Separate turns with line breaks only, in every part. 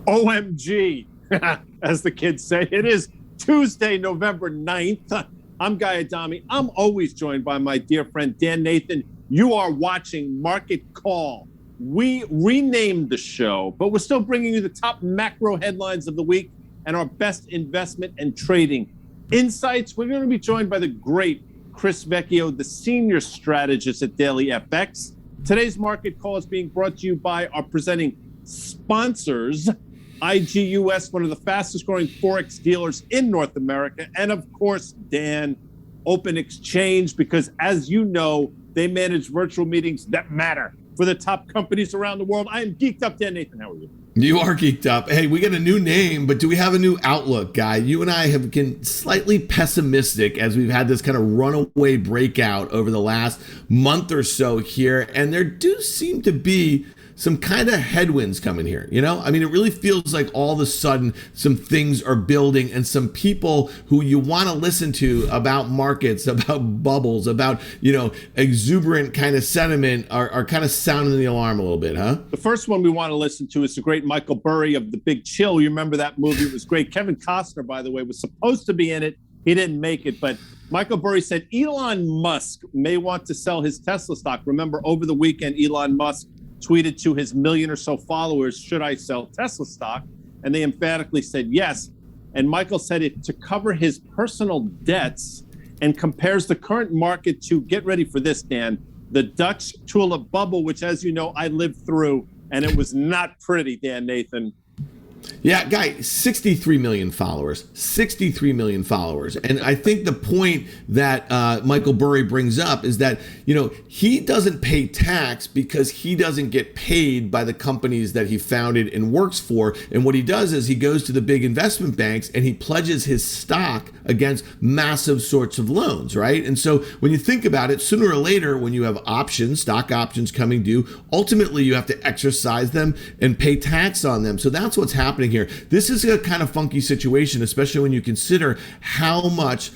OMG, as the kids say. It is Tuesday, November 9th. I'm Guy Adami. I'm always joined by my dear friend Dan Nathan. You are watching Market Call. We renamed the show, but we're still bringing you the top macro headlines of the week and our best investment and trading insights. We're going to be joined by the great Chris Vecchio, the senior strategist at DailyFX. Today's Market Call is being brought to you by our presenting sponsors, IGUS, one of the fastest growing Forex dealers in North America, and of course, Dan, Open Exchange, because as you know, they manage virtual meetings that matter for the top companies around the world. I am geeked up. Dan Nathan, how are you?
You are geeked up. Hey, we got a new name, but do we have a new outlook, Guy? You and I have been slightly pessimistic as we've had this kind of runaway breakout over the last month or so here, and there do seem to be some kind of headwinds coming here, you know? I mean, it really feels like all of a sudden some things are building and some people who you want to listen to about markets, about bubbles, about, exuberant kind of sentiment are kind of sounding the alarm a little bit, huh?
The first one we want to listen to is the great Michael Burry of The Big Chill. You remember that movie? It was great. Kevin Costner, by the way, was supposed to be in it. He didn't make it, but Michael Burry said Elon Musk may want to sell his Tesla stock. Remember, over the weekend, Elon Musk tweeted to his million or so followers, should I sell Tesla stock? And they emphatically said yes. And Michael said it to cover his personal debts and compares the current market to, get ready for this, Dan, the Dutch tulip bubble, which, as you know, I lived through, and it was not pretty, Dan Nathan.
Yeah, Guy, 63 million followers, 63 million followers. And I think the point that Michael Burry brings up is that, he doesn't pay tax because he doesn't get paid by the companies that he founded and works for. And what he does is he goes to the big investment banks and he pledges his stock against massive sorts of loans, right? And so when you think about it, sooner or later, when you have options, stock options coming due, ultimately you have to exercise them and pay tax on them. So that's what's happening here. This is a kind of funky situation, especially when you consider how much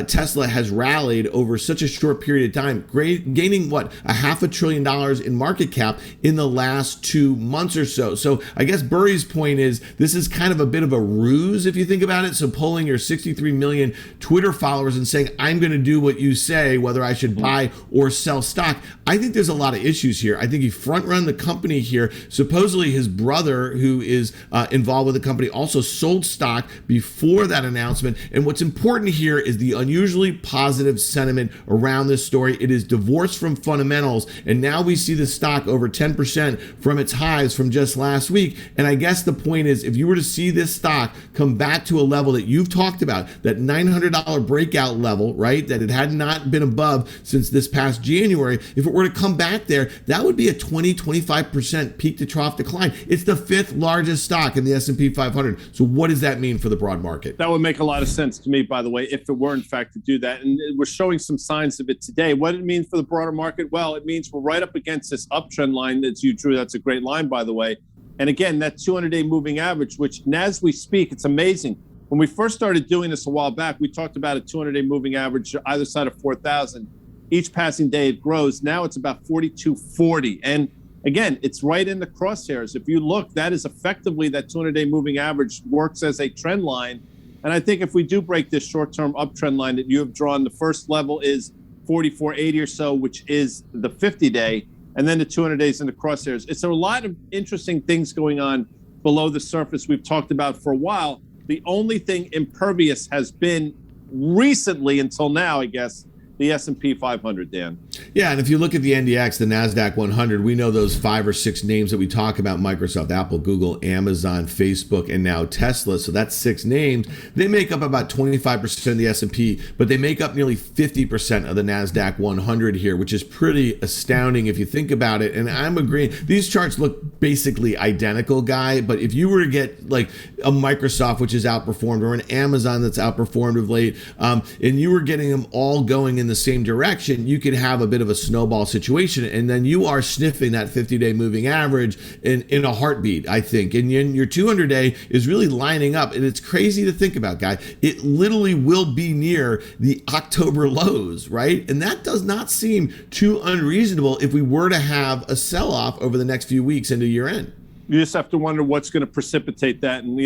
Tesla has rallied over such a short period of time, gaining a $500 billion in market cap in the last 2 months or so. So I guess Burry's point is this is kind of a bit of a ruse if you think about it. So pulling your 63 million Twitter followers and saying, I'm going to do what you say, whether I should buy or sell stock. I think there's a lot of issues here. I think he front run the company here. Supposedly his brother, who is involved with the company, also sold stock before that announcement. And what's important here is the unusually positive sentiment around this story. It is divorced from fundamentals, and now we see the stock over 10% from its highs from just last week. And I guess the point is, if you were to see this stock come back to a level that you've talked about, that $900 breakout level, right, that it had not been above since this past January, if it were to come back there, that would be a 20-25% peak to trough decline. It's the fifth largest stock in the S&P 500. So what does that mean for the broad market?
That would make a lot of sense to me, by the way, if it were in fact to do that. And we're showing some signs of it today. What does it mean for the broader market? Well, it means we're right up against this uptrend line that you drew. That's a great line, by the way. And again, that 200-day moving average, which as we speak, it's amazing. When we first started doing this a while back, we talked about a 200-day moving average either side of 4,000. Each passing day it grows. Now it's about 4240. And again, it's right in the crosshairs. If you look, that is effectively that 200-day moving average works as a trend line. And I think if we do break this short-term uptrend line that you have drawn, the first level is 4480 or so, which is the 50-day, and then the 200 days in the crosshairs. It's a lot of interesting things going on below the surface we've talked about for a while. The only thing impervious has been recently until now, I guess, the S&P 500, Dan.
Yeah, and if you look at the NDX, the NASDAQ 100, we know those 5 or 6 names that we talk about: Microsoft, Apple, Google, Amazon, Facebook, and now Tesla. So that's 6 names. They make up about 25% of the S&P, but they make up nearly 50% of the NASDAQ 100 here, which is pretty astounding if you think about it. And I'm agreeing. These charts look basically identical, Guy, but if you were to get like a Microsoft, which is outperformed, or an Amazon that's outperformed of late, and you were getting them all going in the same direction, you could have a bit of a snowball situation, and then you are sniffing that 50-day moving average in a heartbeat, I think. And your 200-day is really lining up, and it's crazy to think about, Guy. It literally will be near the October lows, right? And that does not seem too unreasonable if we were to have a sell-off over the next few weeks into year end.
You just have to wonder what's going to precipitate that, and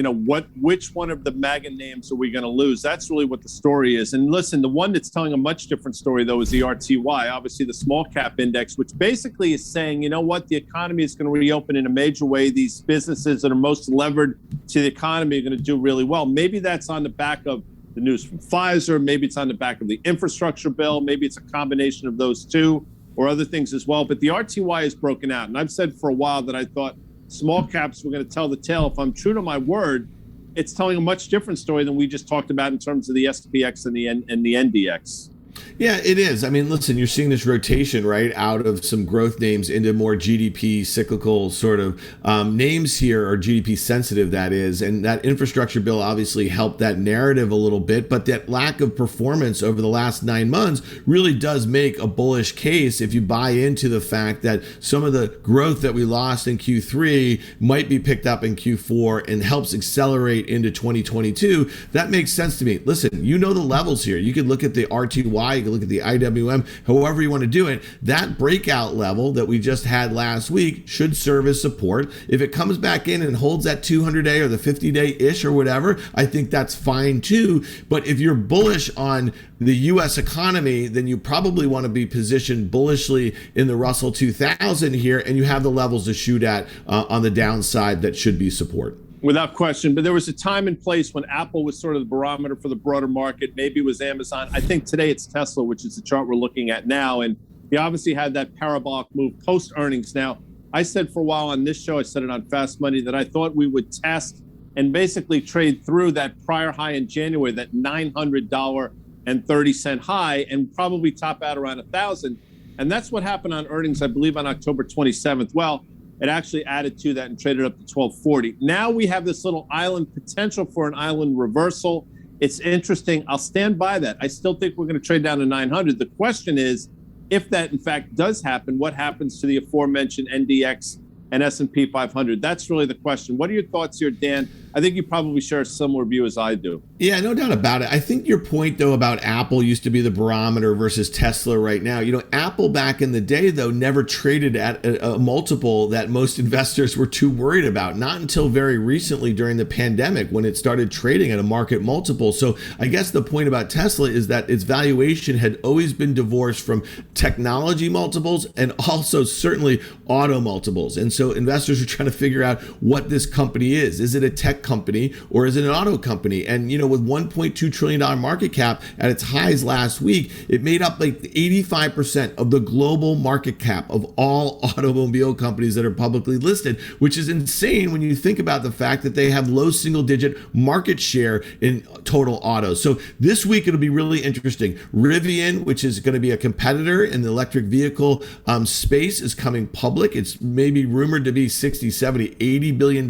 which one of the MAGA names are we going to lose? That's really what the story is. And listen, the one that's telling a much different story, though, is the RTY, obviously the small cap index, which basically is saying, you know what, the economy is going to reopen in a major way. These businesses that are most levered to the economy are going to do really well. Maybe that's on the back of the news from Pfizer. Maybe it's on the back of the infrastructure bill. Maybe it's a combination of those two or other things as well. But the RTY is broken out, and I've said for a while that I thought small caps were going to tell the tale. If I'm true to my word, it's telling a much different story than we just talked about in terms of the SPX and the NDX.
Yeah, it is. I mean, listen, you're seeing this rotation, right, out of some growth names into more GDP cyclical sort of names here, or GDP sensitive, that is. And that infrastructure bill obviously helped that narrative a little bit. But that lack of performance over the last 9 months really does make a bullish case if you buy into the fact that some of the growth that we lost in Q3 might be picked up in Q4 and helps accelerate into 2022. That makes sense to me. Listen, you know the levels here. You could look at the RTY, you can look at the IWM, however you want to do it. That breakout level that we just had last week should serve as support. If it comes back in and holds that 200-day or the 50-day-ish or whatever, I think that's fine too. But if you're bullish on the U.S. economy, then you probably want to be positioned bullishly in the Russell 2000 here, and you have the levels to shoot at on the downside that should be support.
Without question. But there was a time and place when Apple was sort of the barometer for the broader market. Maybe it was Amazon. I think today it's Tesla, which is the chart we're looking at now. And he obviously had that parabolic move post earnings. Now, I said for a while on this show, I said it on Fast Money, that I thought we would test and basically trade through that prior high in January, that $900.30 high, and probably top out around 1,000. And that's what happened on earnings, I believe, on October 27th. Well, it actually added to that and traded up to 1240. Now we have this little island potential for an island reversal. It's interesting. I'll stand by that. I still think we're going to trade down to 900. The question is, if that in fact does happen, what happens to the aforementioned NDX and S&P 500? That's really the question. What are your thoughts here, Dan? I think you probably share a similar view as I do.
Yeah, no doubt about it. I think your point, though, about Apple used to be the barometer versus Tesla right now. Apple back in the day, though, never traded at a multiple that most investors were too worried about. Not until very recently during the pandemic when it started trading at a market multiple. So I guess the point about Tesla is that its valuation had always been divorced from technology multiples and also certainly auto multiples. And so investors are trying to figure out what this company is. Is it a tech company or is it an auto company? And with $1.2 trillion market cap at its highs last week, it made up like 85% of the global market cap of all automobile companies that are publicly listed, which is insane when you think about the fact that they have low single-digit market share in total autos. So this week it'll be really interesting. Rivian, which is going to be a competitor in the electric vehicle space, is coming public. It's maybe rumored to be 60, 70, $80 billion.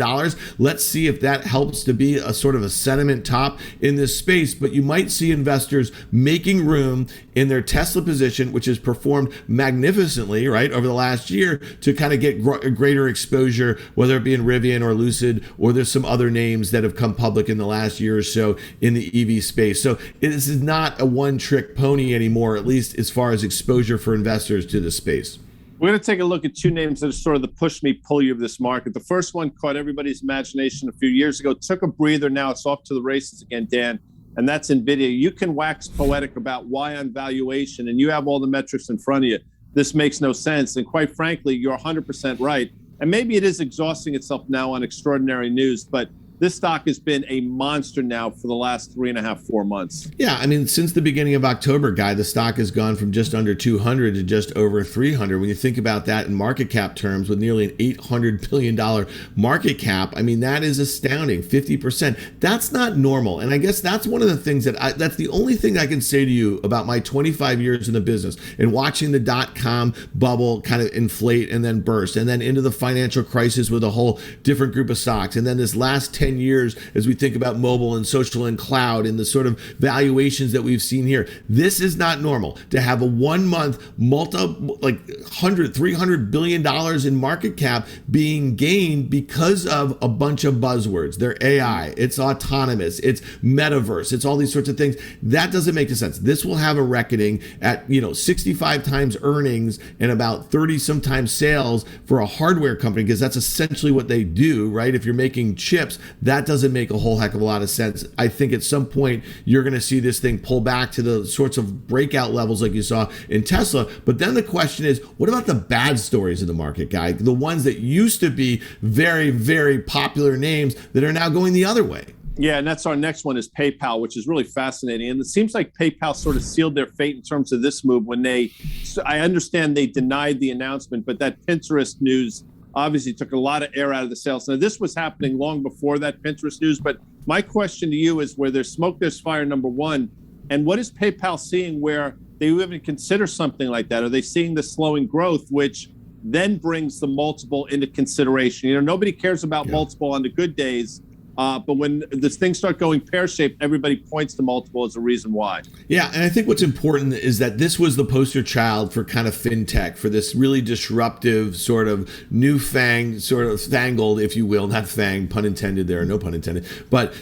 Let's see if that helps to be a sort of a sentiment top in this space. But you might see investors making room in their Tesla position, which has performed magnificently, right, over the last year, to kind of get greater exposure, whether it be in Rivian or Lucid, or there's some other names that have come public in the last year or so in the EV space. So this is not a one-trick pony anymore, at least as far as exposure for investors to the space.
We're going to take a look at two names that are sort of the push me, pull you of this market. The first one caught everybody's imagination a few years ago, took a breather. Now it's off to the races again, Dan, and that's Nvidia. You can wax poetic about why on valuation, and you have all the metrics in front of you. This makes no sense. And quite frankly, you're 100% right. And maybe it is exhausting itself now on extraordinary news, but this stock has been a monster now for the last 3.5, 4 months.
Yeah, I mean, since the beginning of October, Guy, the stock has gone from just under 200 to just over 300. When you think about that in market cap terms, with nearly an $800 billion market cap, I mean, that is astounding, 50%. That's not normal. And I guess that's one of the things that's the only thing I can say to you about my 25 years in the business and watching the dot-com bubble kind of inflate and then burst, and then into the financial crisis with a whole different group of stocks. And then this last 10 10 years as we think about mobile and social and cloud and the sort of valuations that we've seen here. This is not normal to have a 1 month $300 billion in market cap being gained because of a bunch of buzzwords. They're AI, it's autonomous, it's metaverse, it's all these sorts of things. That doesn't make sense. This will have a reckoning at 65 times earnings and about 30 sometimes sales for a hardware company, because that's essentially what they do, right? If you're making chips, that doesn't make a whole heck of a lot of sense. I think at some point you're going to see this thing pull back to the sorts of breakout levels like you saw in Tesla. But then the question is, what about the bad stories in the market, Guy? The ones that used to be very, very popular names that are now going the other way.
Yeah, and that's our next one is PayPal, which is really fascinating. And it seems like PayPal sort of sealed their fate in terms of this move when I understand they denied the announcement, but that Pinterest news obviously took a lot of air out of the sails. Now, this was happening long before that Pinterest news, but my question to you is, where there's smoke, there's fire, number one. And what is PayPal seeing where they even consider something like that? Are they seeing the slowing growth, which then brings the multiple into consideration? Nobody cares about multiple on the good days. But when this things start going pear-shaped, everybody points to multiple as a reason why. Yeah,
and I think what's important is that this was the poster child for kind of fintech, for this really disruptive sort of fangled, if you will, not fang, pun intended there, no pun intended, but,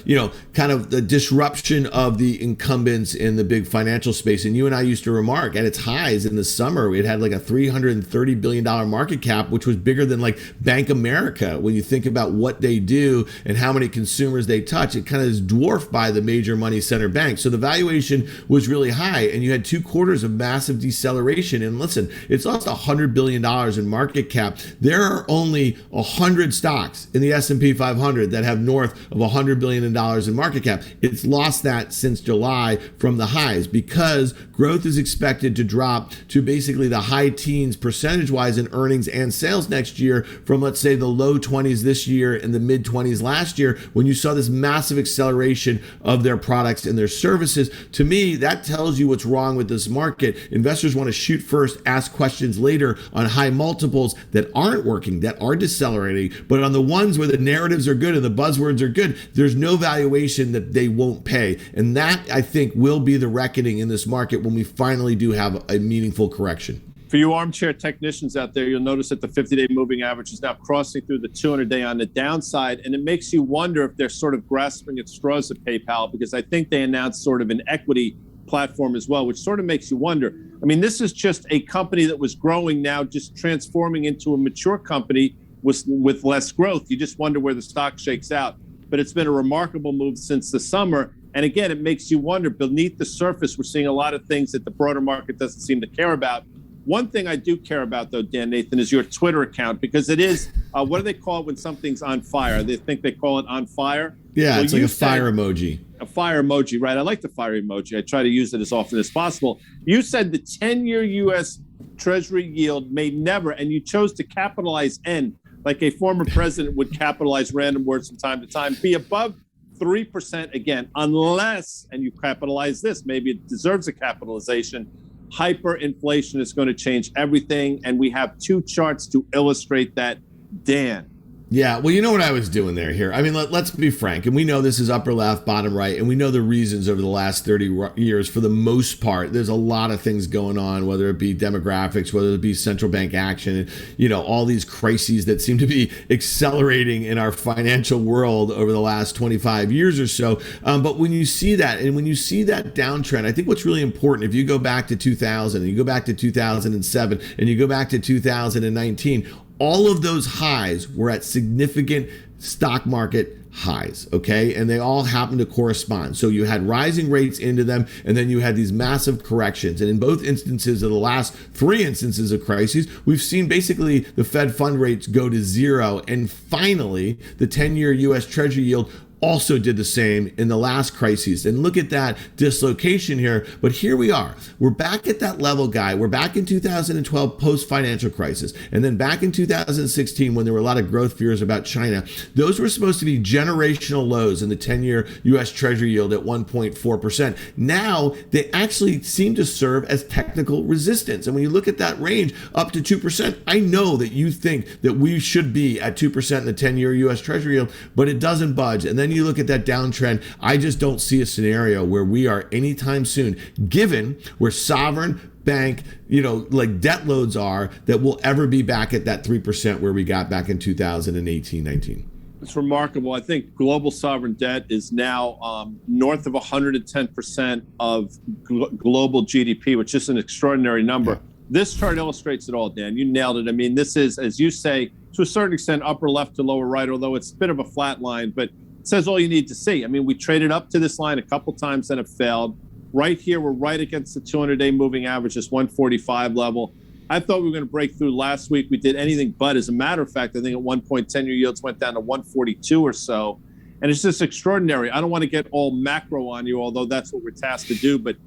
kind of the disruption of the incumbents in the big financial space. And you and I used to remark at its highs in the summer, it had like a $330 billion market cap, which was bigger than like Bank America. When you think about what they do and how many consumers they touch, it kind of is dwarfed by the major money center banks. So the valuation was really high, and you had 2 quarters of massive deceleration. And listen, it's lost $100 billion in market cap. There are only 100 stocks in the S&P 500 that have north of $100 billion in market cap. It's lost that since July from the highs, because growth is expected to drop to basically the high teens percentage-wise in earnings and sales next year from, let's say, the low 20s this year and the mid 20s last year, when you saw this massive acceleration of their products and their services. To me, that tells you what's wrong with this market. Investors want to shoot first, ask questions later on high multiples that aren't working, that are decelerating. But on the ones where the narratives are good and the buzzwords are good, there's no valuation that they won't pay. And that, I think, will be the reckoning in this market when we finally do have a meaningful correction.
For you armchair technicians out there, you'll notice that the 50-day moving average is now crossing through the 200-day on the downside. And it makes you wonder if they're sort of grasping at straws at PayPal, because I think they announced sort of an equity platform as well, which sort of makes you wonder. I mean, this is just a company that was growing, now just transforming into a mature company with less growth. You just wonder where the stock shakes out. But it's been a remarkable move since the summer. And again, it makes you wonder, beneath the surface, we're seeing a lot of things that the broader market doesn't seem to care about. One thing I do care about, though, Dan Nathan, is your Twitter account, because it is, what do they call it when something's on fire? They think they call it on fire?
Yeah, well, it's like a fire emoji.
A fire emoji, right? I like the fire emoji. I try to use it as often as possible. You said the 10-year U.S. Treasury yield may never, and you chose to capitalize N, like a former president would capitalize random words from time to time, be above 3% again, unless, and you capitalize this, maybe it deserves a capitalization, hyperinflation is going to change everything. And we have 2 charts to illustrate that. Dan.
Yeah, well, you know what I was doing here. I mean, let's be frank, and we know this is upper left, bottom right, and we know the reasons over the last 30 years. For the most part, there's a lot of things going on, whether it be demographics, whether it be central bank action, all these crises that seem to be accelerating in our financial world over the last 25 years or so. But when you see that, and when you see that downtrend, I think what's really important, if you go back to 2000, and you go back to 2007, and you go back to 2019, all of those highs were at significant stock market highs, okay? And they all happen to correspond. So you had rising rates into them, and then you had these massive corrections. And in both instances of the last 3 instances of crises, we've seen basically the Fed fund rates go to 0. And finally, the 10-year U.S. Treasury yield also did the same in the last crisis. And look at that dislocation here. But here we are. We're back at that level, Guy. We're back in 2012 post-financial crisis. And then back in 2016 when there were a lot of growth fears about China. Those were supposed to be generational lows in the 10-year U.S. Treasury yield at 1.4%. Now they actually seem to serve as technical resistance. And when you look at that range up to 2%, I know that you think that we should be at 2% in the 10-year U.S. Treasury yield, but it doesn't budge. And then you look at that downtrend, I just don't see a scenario where we are anytime soon, given where sovereign bank, like debt loads are, that we'll ever be back at that 3% where we got back in 2018-19.
It's remarkable. I think global sovereign debt is now north of 110% of global GDP, which is an extraordinary number. Yeah. This chart illustrates it all, Dan. You nailed it. I mean, this is, as you say, to a certain extent, upper left to lower right, although it's a bit of a flat line, but it says all you need to see. I mean, we traded up to this line a couple times and it failed. Right here, we're right against the 200-day moving average, this 145 level. I thought we were going to break through last week. We did anything but. As a matter of fact, I think at one point, 10-year yields went down to 142 or so. And it's just extraordinary. I don't want to get all macro on you, although that's what we're tasked to do. But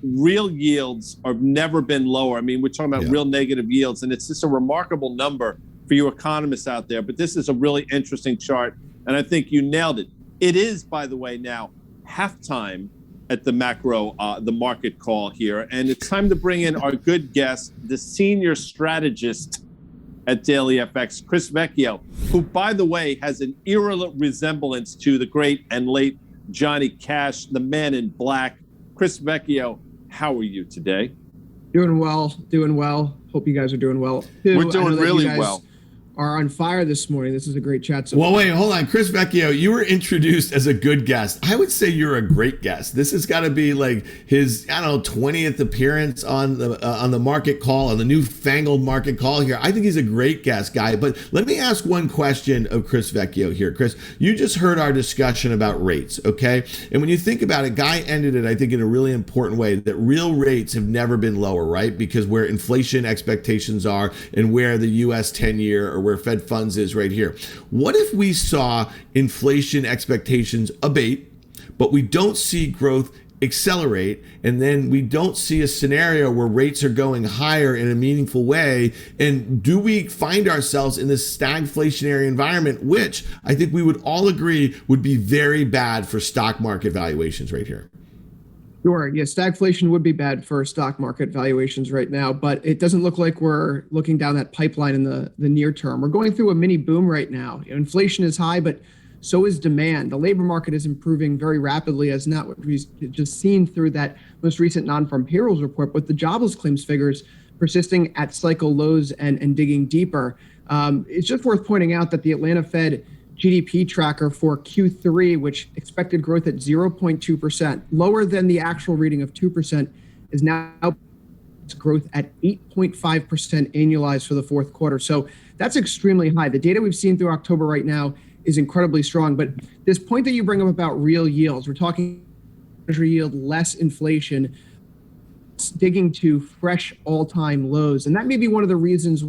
real yields have never been lower. I mean, we're talking about real negative yields, and it's just a remarkable number for you economists out there. But this is a really interesting chart, and I think you nailed it. It is, by the way, now halftime at the macro, the market call here. And it's time to bring in our good guest, the senior strategist at DailyFX, Chris Vecchio, who, by the way, has an eerie resemblance to the great and late Johnny Cash, the man in black. Chris Vecchio, how are you today?
Doing well, doing well. Hope you guys are doing well.
We're doing really well.
Are on fire this morning. This is a great chat.
Well, wait, hold on. Chris Vecchio, you were introduced as a good guest. I would say you're a great guest. This has got to be like his, 20th appearance on the market call, on the newfangled market call here. I think he's a great guest, Guy. But let me ask one question of Chris Vecchio here. Chris, you just heard our discussion about rates, okay? And when you think about it, Guy ended it, I think, in a really important way, that real rates have never been lower, right? Because where inflation expectations are and where the U.S. 10-year or where Fed funds is right here. What if we saw inflation expectations abate, but we don't see growth accelerate, and then we don't see a scenario where rates are going higher in a meaningful way? And do we find ourselves in this stagflationary environment, which I think we would all agree would be very bad for stock market valuations right here?
Sure. Yeah, stagflation would be bad for stock market valuations right now, but it doesn't look like we're looking down that pipeline in the near term. We're going through a mini boom right now. Inflation is high, but so is demand. The labor market is improving very rapidly, as not what we've just seen through that most recent non-farm payrolls report, but the jobless claims figures persisting at cycle lows and digging deeper. It's just worth pointing out that the Atlanta Fed GDP tracker for Q3, which expected growth at 0.2%, lower than the actual reading of 2%, is now growth at 8.5% annualized for the fourth quarter. So that's extremely high. The data we've seen through October right now is incredibly strong. But this point that you bring up about real yields, we're talking treasury yield, less inflation, digging to fresh all-time lows. And that may be one of the reasons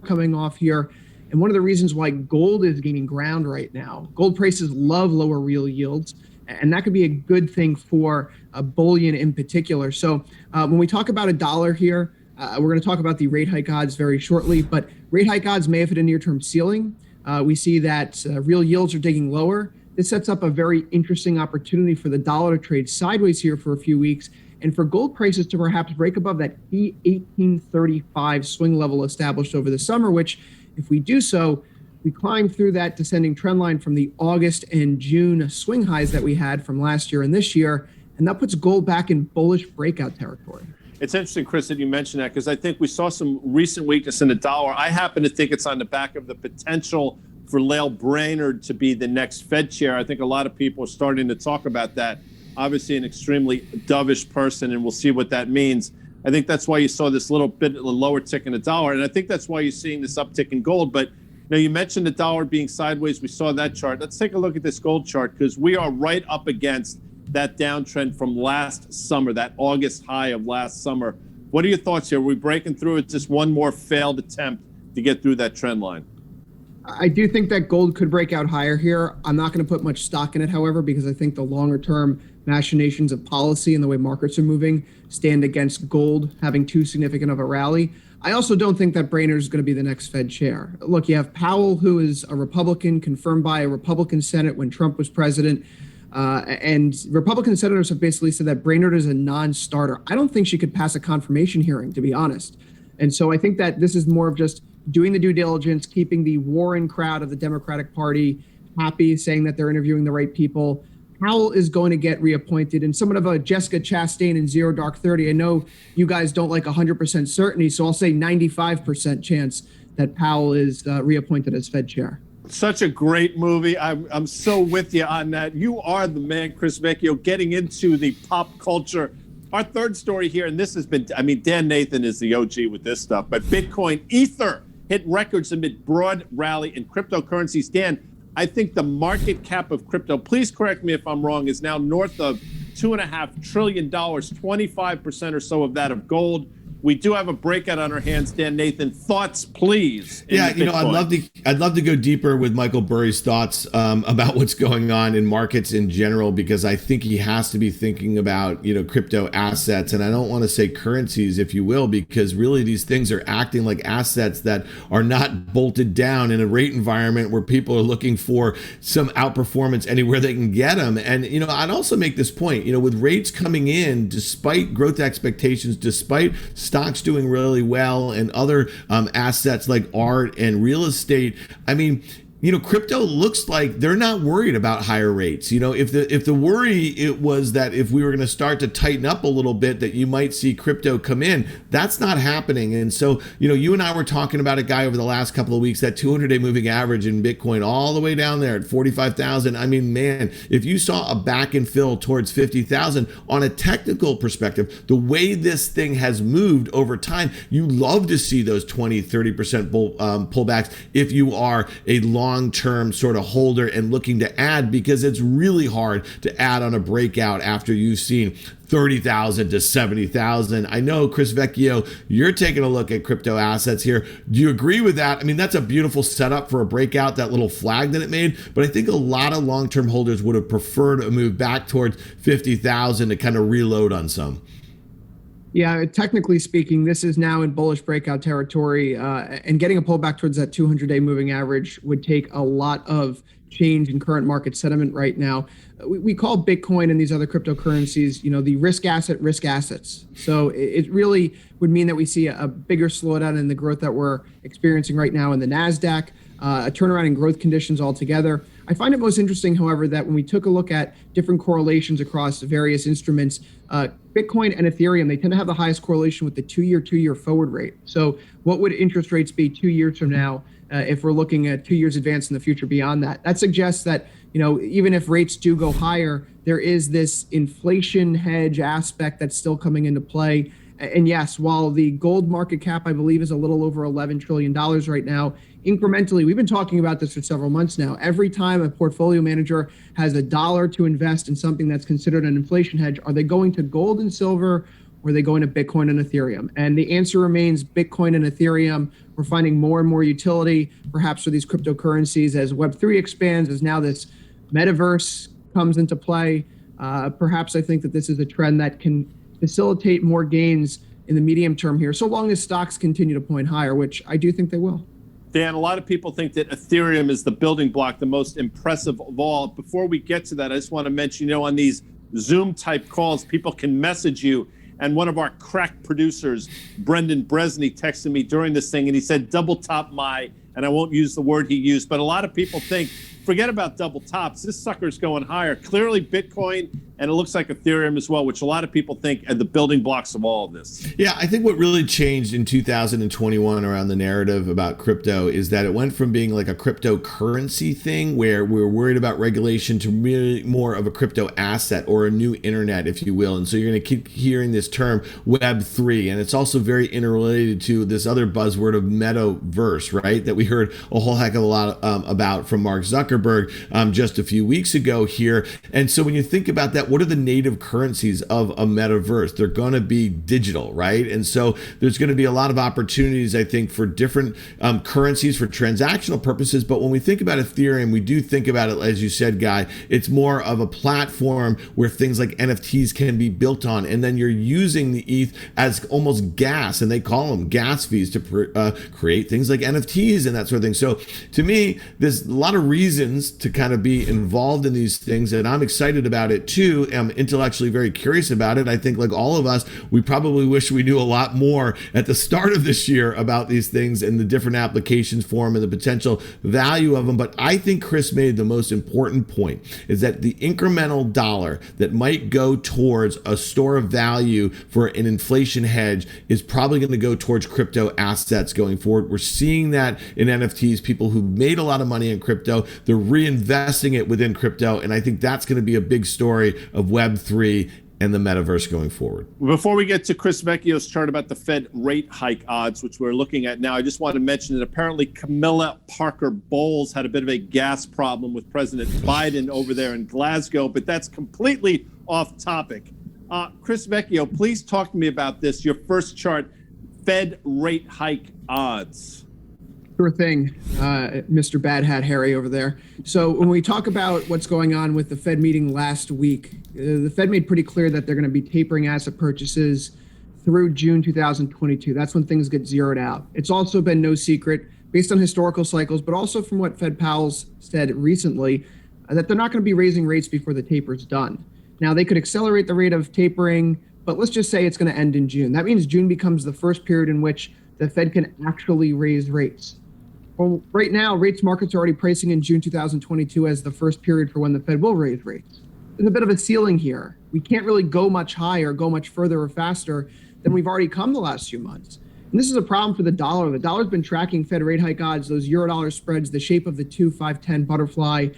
coming off here, and one of the reasons why gold is gaining ground right now. Gold prices love lower real yields, and that could be a good thing for bullion in particular. So when we talk about a dollar here, we're going to talk about the rate hike odds very shortly, but rate hike odds may have hit a near-term ceiling. We see that real yields are digging lower. This sets up a very interesting opportunity for the dollar to trade sideways here for a few weeks, and for gold prices to perhaps break above that key 1835 swing level established over the summer, which, if we do so, we climb through that descending trend line from the August and June swing highs that we had from last year and this year, and that puts gold back in bullish breakout territory.
It's interesting, Chris, that you mentioned that, because I think we saw some recent weakness in the dollar. I happen to think it's on the back of the potential for Lael Brainerd to be the next Fed chair. I think a lot of people are starting to talk about that. Obviously an extremely dovish person, and we'll see what that means. I think that's why you saw this little bit of a lower tick in the dollar, and I think that's why you're seeing this uptick in gold. But now you mentioned the dollar being sideways. We saw that chart. Let's take a look at this gold chart, because we are right up against that downtrend from last summer, that August high of last summer. What are your thoughts here? Are we breaking through? It's just one more failed attempt to get through that trend line.
I do think that gold could break out higher here. I'm not going to put much stock in it, however, because I think the longer term machinations of policy and the way markets are moving stand against gold having too significant of a rally. I also don't think that Brainerd is going to be the next Fed chair. Look, you have Powell, who is a Republican, confirmed by a Republican Senate when Trump was president. And Republican senators have basically said that Brainerd is a non-starter. I don't think she could pass a confirmation hearing, to be honest. And so I think that this is more of just doing the due diligence, keeping the Warren crowd of the Democratic Party happy, saying that they're interviewing the right people. Powell is going to get reappointed, and somewhat of a Jessica Chastain in Zero Dark 30. I know you guys don't like 100% certainty, so I'll say 95% chance that Powell is reappointed as Fed chair.
Such a great movie. I'm so with you on that. You are the man, Chris Vecchio, getting into the pop culture. Our third story here, and this has been, Dan Nathan is the OG with this stuff, but Bitcoin, Ether hit records amid broad rally in cryptocurrencies. Dan, I think the market cap of crypto, please correct me if I'm wrong, is now north of $2.5 trillion, 25% or so of that of gold. We do have a breakout on our hands, Dan Nathan. Thoughts, please.
Yeah, I'd love to go deeper with Michael Burry's thoughts about what's going on in markets in general, because I think he has to be thinking about crypto assets, and I don't want to say currencies, if you will, because really these things are acting like assets that are not bolted down in a rate environment where people are looking for some outperformance anywhere they can get them. And I'd also make this point, with rates coming in, despite growth expectations, despite stocks doing really well and other assets like art and real estate. Crypto looks like they're not worried about higher rates. If the worry it was that if we were going to start to tighten up a little bit, that you might see crypto come in, that's not happening. And so, you and I were talking about a guy over the last couple of weeks, that 200-day moving average in Bitcoin all the way down there at 45,000. Man, if you saw a back and fill towards 50,000 on a technical perspective, the way this thing has moved over time, you love to see those 20-30% pullbacks if you are a long-term sort of holder and looking to add, because it's really hard to add on a breakout after you've seen 30,000 to 70,000. I know, Chris Vecchio, you're taking a look at crypto assets here. Do you agree with that? That's a beautiful setup for a breakout, that little flag that it made, but I think a lot of long-term holders would have preferred a move back towards 50,000 to kind of reload on some.
Yeah, technically speaking, this is now in bullish breakout territory, and getting a pullback towards that 200-day moving average would take a lot of change in current market sentiment right now. We call Bitcoin and these other cryptocurrencies, the risk assets. So it really would mean that we see a bigger slowdown in the growth that we're experiencing right now in the NASDAQ, a turnaround in growth conditions altogether. I find it most interesting, however, that when we took a look at different correlations across various instruments, Bitcoin and Ethereum, they tend to have the highest correlation with the two-year forward rate. So what would interest rates be 2 years from now if we're looking at 2 years advance in the future beyond that? That suggests that, even if rates do go higher, there is this inflation hedge aspect that's still coming into play. And yes, while the gold market cap, I believe, is a little over $11 trillion right now, incrementally, we've been talking about this for several months now. Every time a portfolio manager has $1 to invest in something that's considered an inflation hedge, are they going to gold and silver, or are they going to Bitcoin and Ethereum? And the answer remains Bitcoin and Ethereum. We're finding more and more utility, perhaps for these cryptocurrencies, as Web3 expands, as now this metaverse comes into play. Perhaps I think that this is a trend that can facilitate more gains in the medium term here, so long as stocks continue to point higher, which I do think they will.
Dan, a lot of people think that Ethereum is the building block, the most impressive of all. Before we get to that, I just want to mention, on these Zoom type calls, people can message you. And one of our crack producers, Brendan Bresney, texted me during this thing, and he said, double top and I won't use the word he used, but a lot of people think, forget about double tops. This sucker's going higher. Clearly Bitcoin, and it looks like Ethereum as well, which a lot of people think are the building blocks of all of this.
Yeah, I think what really changed in 2021 around the narrative about crypto is that it went from being like a cryptocurrency thing where we were worried about regulation to really more of a crypto asset, or a new internet, if you will. And so you're going to keep hearing this term Web3, and it's also very interrelated to this other buzzword of metaverse, right? That we heard a whole heck of a lot about from Mark Zuckerberg. Zuckerberg just a few weeks ago here. And so when you think about that, what are the native currencies of a metaverse? They're going to be digital, right? And so there's going to be a lot of opportunities, I think, for different currencies for transactional purposes. But when we think about Ethereum, we do think about it, as you said, Guy, it's more of a platform where things like NFTs can be built on. And then you're using the ETH as almost gas, and they call them gas fees to create things like NFTs and that sort of thing. So to me, there's a lot of reasons to kind of be involved in these things, and I'm excited about it too. I'm intellectually very curious about it. I think, like all of us, we probably wish we knew a lot more at the start of this year about these things and the different applications for them and the potential value of them. But I think Chris made the most important point, is that the incremental dollar that might go towards a store of value for an inflation hedge is probably going to go towards crypto assets going forward. We're seeing that in NFTs. People who made a lot of money in crypto, they're reinvesting it within crypto. And I think that's going to be a big story of Web3 and the metaverse going forward.
Before we get to Chris Vecchio's chart about the Fed rate hike odds, which we're looking at now, I just want to mention that apparently Camilla Parker Bowles had a bit of a gas problem with President Biden over there in Glasgow, but that's completely off topic. Chris Vecchio, please talk to me about this. Your first chart, Fed rate hike odds.
Sure thing, Mr. Bad Hat Harry over there. So when we talk about what's going on with the Fed meeting last week, the Fed made pretty clear that they're going to be tapering asset purchases through June 2022. That's when things get zeroed out. It's also been no secret, based on historical cycles, but also from what Fed Powell's said recently, that they're not going to be raising rates before the taper's done. Now, they could accelerate the rate of tapering, but let's just say it's going to end in June. That means June becomes the first period in which the Fed can actually raise rates. Well, right now, rates markets are already pricing in June 2022 as the first period for when the Fed will raise rates. There's a bit of a ceiling here. We can't really go much higher, go much further or faster than we've already come the last few months. And this is a problem for the dollar. The dollar's been tracking Fed rate hike odds, those euro-dollar spreads, the shape of the 2, 5, 10 butterfly,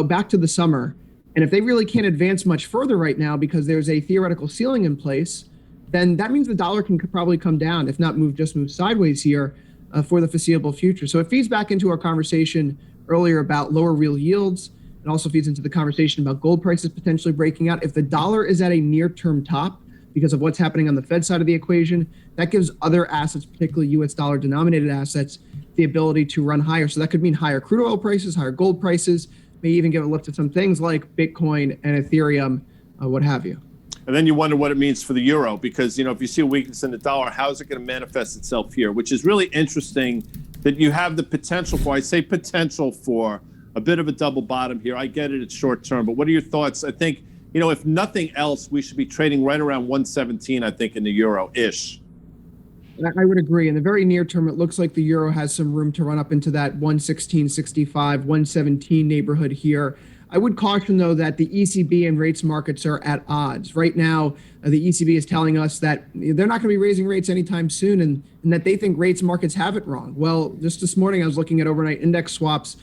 back to the summer. And if they really can't advance much further right now because there's a theoretical ceiling in place, then that means the dollar can probably come down, if not just move sideways here for the foreseeable future. So it feeds back into our conversation earlier about lower real yields. It also feeds into the conversation about gold prices potentially breaking out. If the dollar is at a near-term top because of what's happening on the Fed side of the equation, that gives other assets, particularly US dollar denominated assets, the ability to run higher. So that could mean higher crude oil prices, higher gold prices, may even give a lift to some things like Bitcoin and Ethereum, what have you.
And then you wonder what it means for the euro, because, if you see a weakness in the dollar, how is it going to manifest itself here? Which is really interesting that you have the potential for, I say potential for, a bit of a double bottom here. I get it, it's short term, but what are your thoughts? I think, if nothing else, we should be trading right around 117, I think, in the euro-ish.
I would agree. In the very near term, it looks like the euro has some room to run up into that 116.65, 117 neighborhood here. I would caution, though, that the ECB and rates markets are at odds. Right now, the ECB is telling us that they're not going to be raising rates anytime soon and that they think rates markets have it wrong. Well, just this morning, I was looking at overnight index swaps,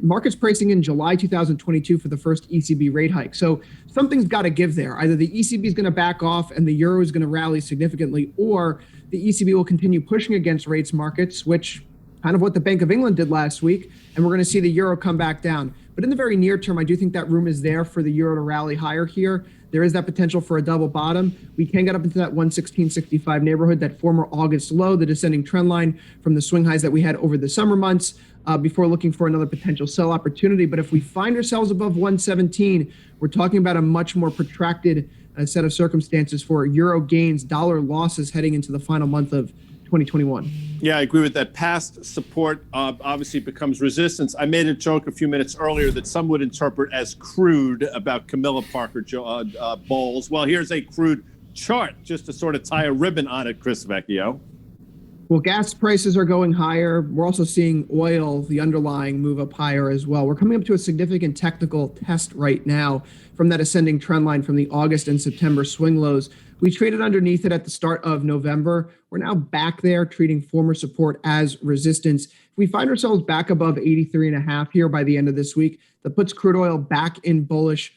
markets pricing in July 2022 for the first ECB rate hike. So something's got to give there. Either the ECB is going to back off and the euro is going to rally significantly, or the ECB will continue pushing against rates markets, which kind of what the Bank of England did last week, and we're going to see the euro come back down. But in the very near term, I do think that room is there for the euro to rally higher here. There is that potential for a double bottom. We can get up into that 116.65 neighborhood, that former August low, the descending trend line from the swing highs that we had over the summer months, before looking for another potential sell opportunity. But if we find ourselves above 117, we're talking about a much more protracted set of circumstances for euro gains, dollar losses heading into the final month of 2021.
Yeah, I agree with that. Past support obviously becomes resistance. I made a joke a few minutes earlier that some would interpret as crude about Camilla Parker Bowles. Well, here's a crude chart just to sort of tie a ribbon on it, Chris Vecchio.
Well, gas prices are going higher. We're also seeing oil, the underlying, move up higher as well. We're coming up to a significant technical test right now from that ascending trend line from the August and September swing lows. We traded underneath it at the start of November. We're now back there, treating former support as resistance. If we find ourselves back above 83.5 here by the end of this week, that puts crude oil back in bullish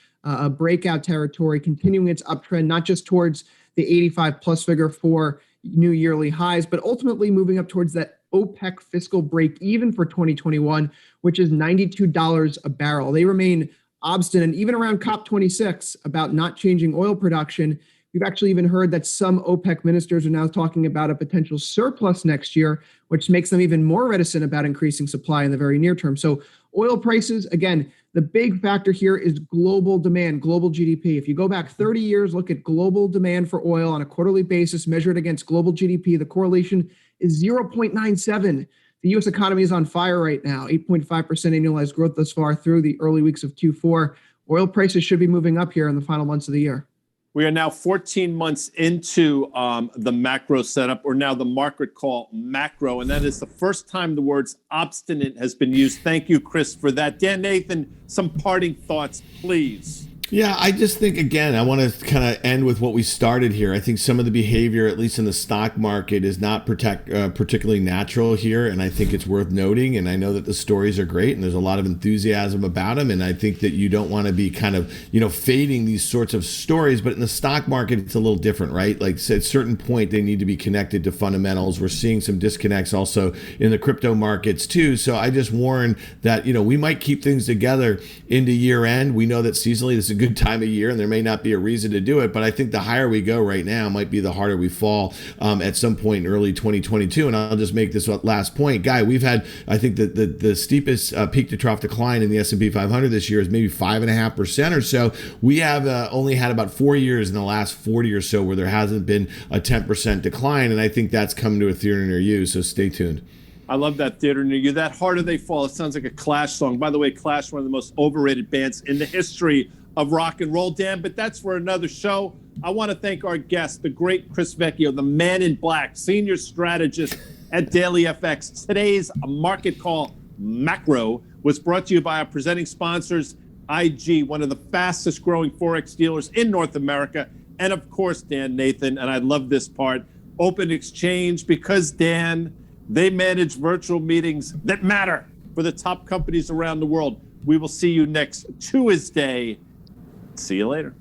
breakout territory, continuing its uptrend, not just towards the 85 plus figure for new yearly highs, but ultimately moving up towards that OPEC fiscal break even for 2021, which is $92 a barrel. They remain obstinate, even around COP26, about not changing oil production. We've actually even heard that some OPEC ministers are now talking about a potential surplus next year, which makes them even more reticent about increasing supply in the very near term. So oil prices, again, the big factor here is global demand, global GDP. If you go back 30 years, look at global demand for oil on a quarterly basis, measured against global GDP, the correlation is 0.97. The U.S. economy is on fire right now, 8.5% annualized growth thus far through the early weeks of Q4. Oil prices should be moving up here in the final months of the year.
We are now 14 months into the macro setup, or now the market call macro, and that is the first time the words obstinate has been used. Thank you, Chris, for that. Dan Nathan, some parting thoughts, please.
Yeah, I just think, again, I want to kind of end with what we started here. I think some of the behavior, at least in the stock market, is not particularly natural here, and I think it's worth noting. And I know that the stories are great, and there's a lot of enthusiasm about them, and I think that you don't want to be kind of, fading these sorts of stories. But in the stock market, it's a little different, right? Like, at a certain point, they need to be connected to fundamentals. We're seeing some disconnects also in the crypto markets, too. So I just warn that, we might keep things together into year end. We know that seasonally this is a good time of year, and there may not be a reason to do it, but I think the higher we go right now might be the harder we fall at some point in early 2022. And I'll just make this last point, Guy. We've had, I think, the steepest peak to trough decline in the S&P 500 this year is maybe 5.5% or so. We have only had about 4 years in the last 40 or so where there hasn't been a 10% decline, and I think that's coming to a theater near you. So stay tuned.
I love that, theater near you. That Harder They Fall. It sounds like a Clash song. By the way, Clash, one of the most overrated bands in the history of rock and roll, Dan, but that's for another show. I want to thank our guest, the great Chris Vecchio, the man in black, senior strategist at DailyFX. Today's market call macro was brought to you by our presenting sponsors, IG, one of the fastest growing Forex dealers in North America, and of course, Dan Nathan, and I love this part, Open Exchange, because, Dan, they manage virtual meetings that matter for the top companies around the world. We will see you next Tuesday. See you later.